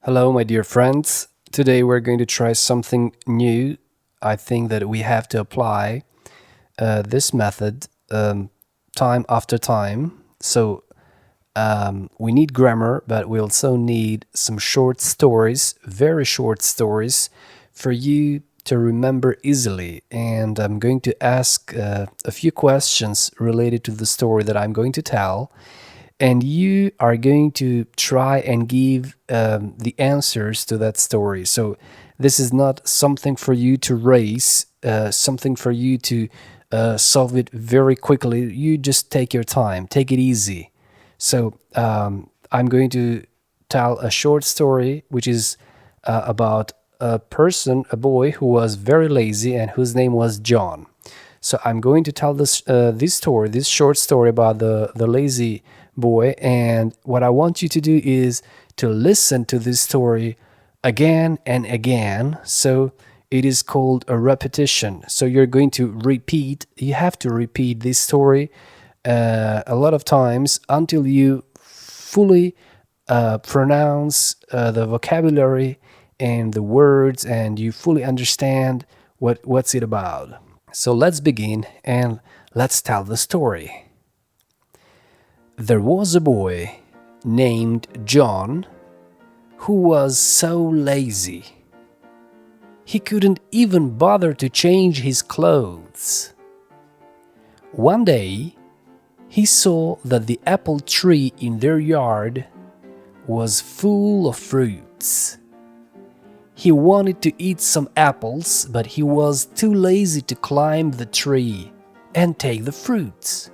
Hello, my dear friends. Today we're going to try something new. I think that we have to apply this method time after time. So we need grammar, but we also need some short stories, very short stories, for you to remember easily. And I'm going to ask a few questions related to the story that I'm going to tell. And you are going to try and give the answers to that story. So this is not something for you to race, something for you to solve it very quickly. You just take your time, take it easy. So I'm going to tell a short story, which is about a person, a boy who was very lazy and whose name was John. So I'm going to tell this story, this short story about the lazy boy, and what I want you to do is to listen to this story again and again. So it is called a repetition. So you're going to repeat, you have to repeat this story a lot of times until you fully pronounce the vocabulary and the words, and you fully understand what's it about. So let's begin and let's tell the story. There was a boy named John who was so lazy. He couldn't even bother to change his clothes. One day, he saw that the apple tree in their yard was full of fruits. He wanted to eat some apples, but he was too lazy to climb the tree and take the fruits.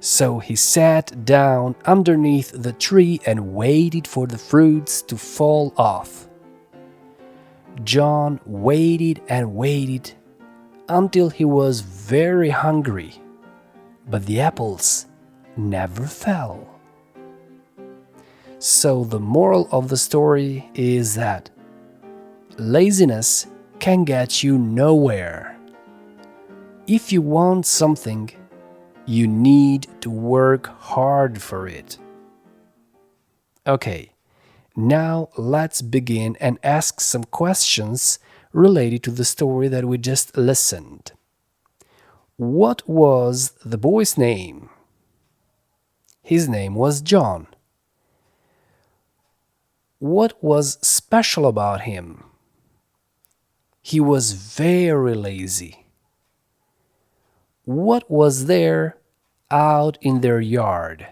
So he sat down underneath the tree and waited for the fruits to fall off. John waited and waited until he was very hungry, but the apples never fell. So the moral of the story is that laziness can get you nowhere. If you want something, you need to work hard for it. Okay, now let's begin and ask some questions related to the story that we just listened. What was the boy's name? His name was John. What was special about him? He was very lazy. What was there out in their yard?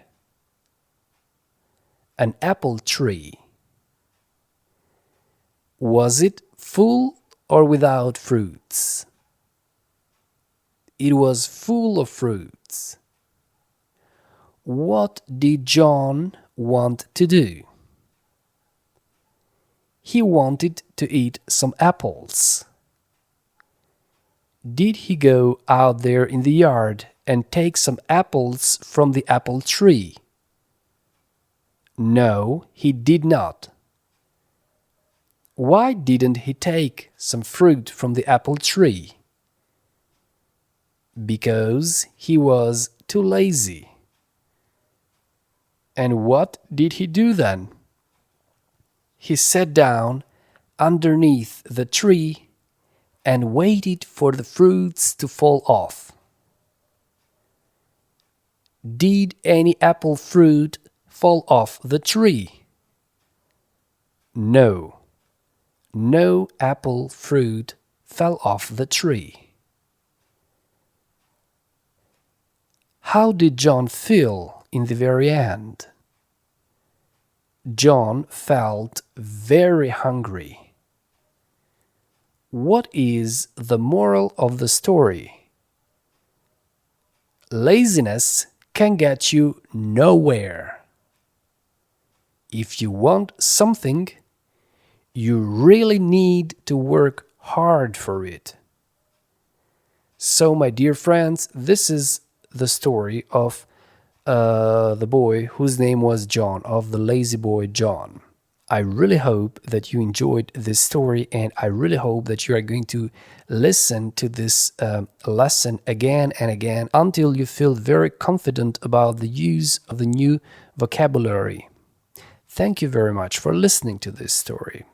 An apple tree. Was it full or without fruits? It was full of fruits. What did John want to do? He wanted to eat some apples. Did he go out there in the yard and take some apples from the apple tree? No, he did not. Why didn't he take some fruit from the apple tree? Because he was too lazy. And what did he do then? He sat down underneath the tree and waited for the fruits to fall off. Did any apple fruit fall off the tree? No, no apple fruit fell off the tree. How did John feel in the very end? John felt very hungry. What is the moral of the story? Laziness can get you nowhere. If you want something, you really need to work hard for it. So, my dear friends, this is the story of the boy whose name was John, of the lazy boy John. I really hope that you enjoyed this story, and I really hope that you are going to listen to this lesson again and again until you feel very confident about the use of the new vocabulary. Thank you very much for listening to this story.